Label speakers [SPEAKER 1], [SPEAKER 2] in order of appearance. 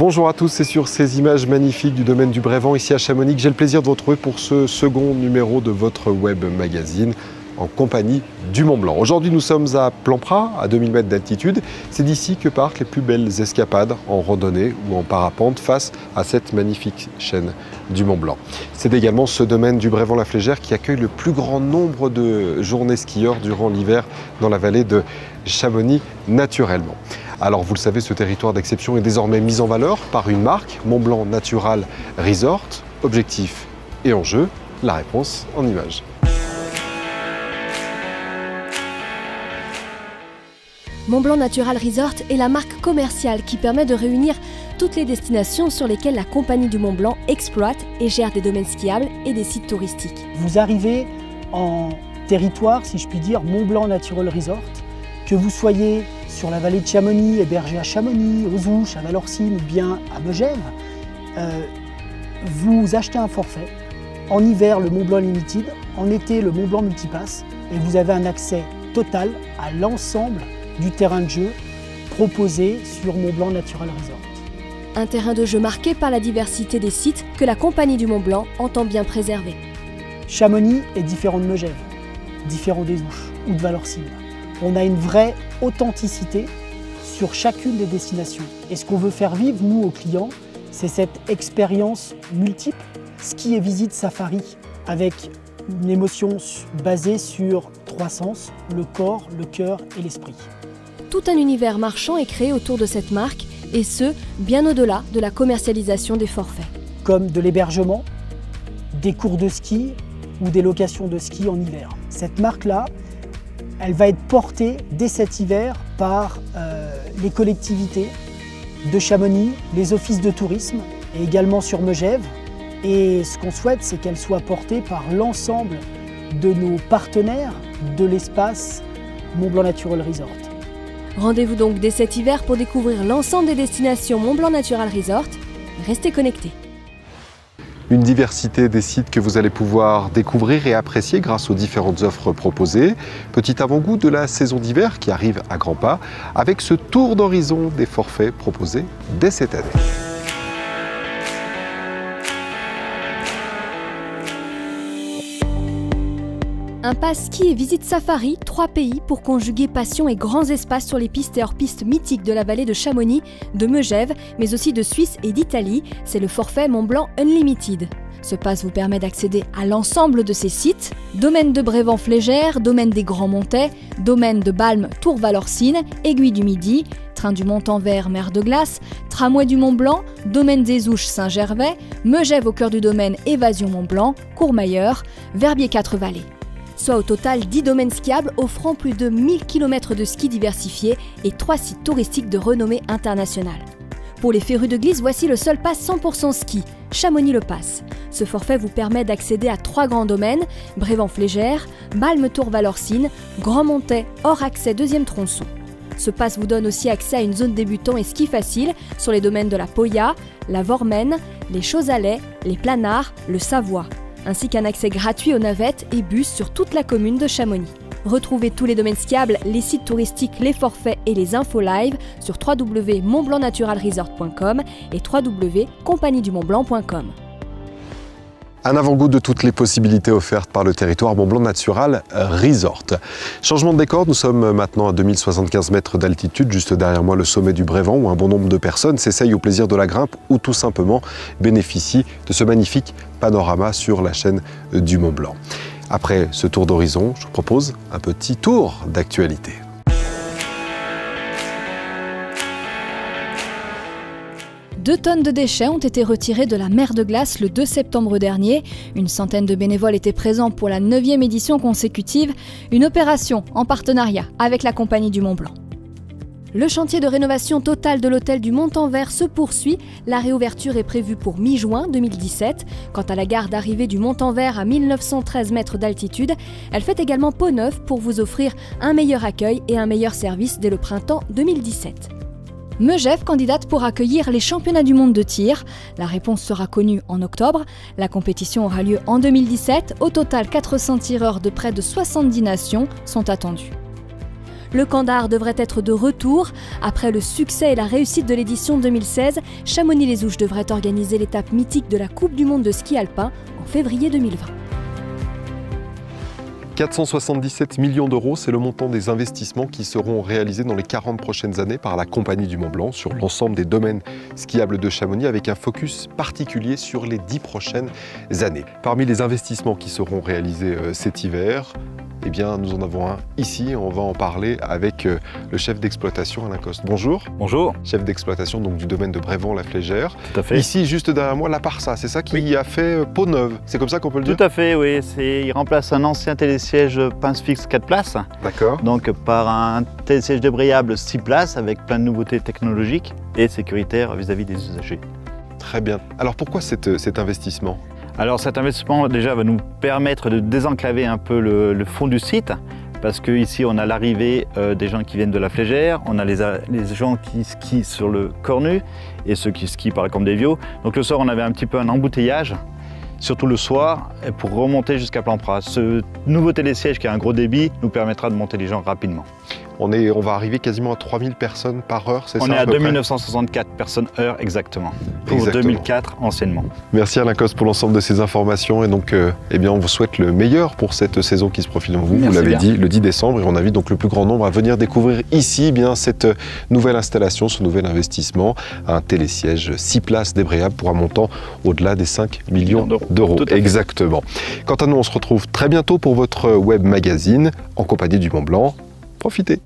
[SPEAKER 1] Bonjour à tous, c'est sur ces images magnifiques du domaine du Brévent, ici à Chamonix, que j'ai le plaisir de vous retrouver pour ce second numéro de votre web magazine en compagnie du Mont Blanc. Aujourd'hui, nous sommes à Plampras, à 2000 mètres d'altitude. C'est d'ici que partent les plus belles escapades en randonnée ou en parapente face à cette magnifique chaîne du Mont Blanc. C'est également ce domaine du Brévent-la-Flégère qui accueille le plus grand nombre de journées skieurs durant l'hiver dans la vallée de Chamonix naturellement. Alors vous le savez, ce territoire d'exception est désormais mis en valeur par une marque, Mont Blanc Natural Resort. Objectif et enjeu, la réponse en images.
[SPEAKER 2] Mont Blanc Natural Resort est la marque commerciale qui permet de réunir toutes les destinations sur lesquelles la compagnie du Mont Blanc exploite et gère des domaines skiables et des sites touristiques.
[SPEAKER 3] Vous arrivez en territoire, si je puis dire, Mont Blanc Natural Resort, que vous soyez sur la vallée de Chamonix, hébergé à Chamonix, aux Ouches, à Valorcine ou bien à Megève, vous achetez un forfait. En hiver, le Mont Blanc Limited, en été, le Mont Blanc Multipass, et vous avez un accès total à l'ensemble du terrain de jeu proposé sur Mont Blanc Natural Resort.
[SPEAKER 2] Un terrain de jeu marqué par la diversité des sites que la compagnie du Mont Blanc entend bien préserver.
[SPEAKER 3] Chamonix est différent de Megève, différent des Ouches ou de Valorcine. On a une vraie authenticité sur chacune des destinations. Et ce qu'on veut faire vivre, nous, aux clients, c'est cette expérience multiple, ski et visite safari, avec une émotion basée sur trois sens, le corps, le cœur et l'esprit.
[SPEAKER 2] Tout un univers marchand est créé autour de cette marque, et ce, bien au-delà de la commercialisation des forfaits.
[SPEAKER 3] Comme de l'hébergement, des cours de ski ou des locations de ski en hiver. Cette marque-là, elle va être portée dès cet hiver par les collectivités de Chamonix, les offices de tourisme et également sur Megève. Et ce qu'on souhaite, c'est qu'elle soit portée par l'ensemble de nos partenaires de l'espace Mont Blanc Natural Resort.
[SPEAKER 2] Rendez-vous donc dès cet hiver pour découvrir l'ensemble des destinations Mont Blanc Natural Resort. Restez connectés.
[SPEAKER 1] Une diversité des sites que vous allez pouvoir découvrir et apprécier grâce aux différentes offres proposées. Petit avant-goût de la saison d'hiver qui arrive à grands pas avec ce tour d'horizon des forfaits proposés dès cette année.
[SPEAKER 2] Un pass ski et visite safari, 3 pays pour conjuguer passion et grands espaces sur les pistes et hors-pistes mythiques de la vallée de Chamonix, de Megève, mais aussi de Suisse et d'Italie. C'est le forfait Mont Blanc Unlimited. Ce pass vous permet d'accéder à l'ensemble de ces sites. Domaine de Brévent-Flégère, domaine des Grands Montets, domaine de Balme Tour-Valorcine, Aiguille du Midi, train du Montanvert Mer de Glace, tramway du Mont Blanc, domaine des Ouches Saint-Gervais, Megève au cœur du domaine Évasion Mont Blanc, Courmayeur, Verbier 4 Vallées. Soit au total 10 domaines skiables offrant plus de 1000 km de ski diversifiés et 3 sites touristiques de renommée internationale. Pour les férus de glisse, voici le seul pass 100% ski, Chamonix le Pass. Ce forfait vous permet d'accéder à 3 grands domaines, Brévent-Flégère, Balme Tour-Valorcine, Grand Montet hors accès 2e tronçon. Ce pass vous donne aussi accès à une zone débutant et ski facile sur les domaines de la Poya, la Vormaine, les Chausalais, les Planards, le Savoie, ainsi qu'un accès gratuit aux navettes et bus sur toute la commune de Chamonix. Retrouvez tous les domaines skiables, les sites touristiques, les forfaits et les infos live sur www.montblancnaturalresort.com et www.compagniedumontblanc.com.
[SPEAKER 1] Un avant-goût de toutes les possibilités offertes par le territoire Mont Blanc Natural Resort. Changement de décor, nous sommes maintenant à 2075 mètres d'altitude, juste derrière moi le sommet du Brévent où un bon nombre de personnes s'essayent au plaisir de la grimpe ou tout simplement bénéficient de ce magnifique panorama sur la chaîne du Mont Blanc. Après ce tour d'horizon, je vous propose un petit tour d'actualité.
[SPEAKER 2] 2 tonnes de déchets ont été retirés de la mer de glace le 2 septembre dernier. Une centaine de bénévoles étaient présents pour la 9e édition consécutive, une opération en partenariat avec la compagnie du Mont Blanc. Le chantier de rénovation totale de l'hôtel du Montanvert se poursuit. La réouverture est prévue pour mi-juin 2017. Quant à la gare d'arrivée du Montanvert à 1913 mètres d'altitude, elle fait également peau neuve pour vous offrir un meilleur accueil et un meilleur service dès le printemps 2017. Megève candidate pour accueillir les championnats du monde de tir. La réponse sera connue en octobre. La compétition aura lieu en 2017. Au total, 400 tireurs de près de 70 nations sont attendus. Le Kandar devrait être de retour. Après le succès et la réussite de l'édition 2016, Chamonix-les-Ouches devrait organiser l'étape mythique de la Coupe du monde de ski alpin en février 2020.
[SPEAKER 1] 477 millions d'euros, c'est le montant des investissements qui seront réalisés dans les 40 prochaines années par la Compagnie du Mont-Blanc sur l'ensemble des domaines skiables de Chamonix, avec un focus particulier sur les 10 prochaines années. Parmi les investissements qui seront réalisés cet hiver, eh bien, nous en avons un ici. On va en parler avec le chef d'exploitation, Alain Coste. Bonjour.
[SPEAKER 4] Bonjour.
[SPEAKER 1] Chef d'exploitation donc du domaine de Brévent-la-Flégère.
[SPEAKER 4] Tout à fait.
[SPEAKER 1] Ici, juste derrière moi, la Parsa, c'est ça qui a fait peau neuve. C'est comme ça qu'on peut le dire?
[SPEAKER 4] Tout à fait, oui. Il remplace un ancien télésiège pince fixe 4 places.
[SPEAKER 1] D'accord.
[SPEAKER 4] Donc par un télésiège débrayable 6 places avec plein de nouveautés technologiques et sécuritaires vis-à-vis des usagers.
[SPEAKER 1] Très bien. Alors pourquoi cet investissement?
[SPEAKER 4] Alors cet investissement déjà va nous permettre de désenclaver un peu le fond du site, parce qu'ici on a l'arrivée des gens qui viennent de la Flégère, on a les gens qui skient sur le Cornu et ceux qui skient par la Combe des Viaux. Donc le soir on avait un petit peu un embouteillage, surtout le soir, pour remonter jusqu'à Plampras. Ce nouveau télésiège qui a un gros débit nous permettra de monter les gens rapidement.
[SPEAKER 1] On va arriver quasiment à 3000 personnes par heure, c'est ça?
[SPEAKER 4] On est à 2964 personnes heure exactement, pour 2004 anciennement.
[SPEAKER 1] Merci Alain Coste pour l'ensemble de ces informations et donc eh bien, on vous souhaite le meilleur pour cette saison qui se profile en vous. Vous l'avez dit, le 10 décembre, et on invite donc le plus grand nombre à venir découvrir ici bien cette nouvelle installation, ce nouvel investissement, un télésiège 6 places débrayable pour un montant au-delà des 5 millions d'euros. Exactement. Quant à nous, on se retrouve très bientôt pour votre web magazine en compagnie du Mont-Blanc. Profitez.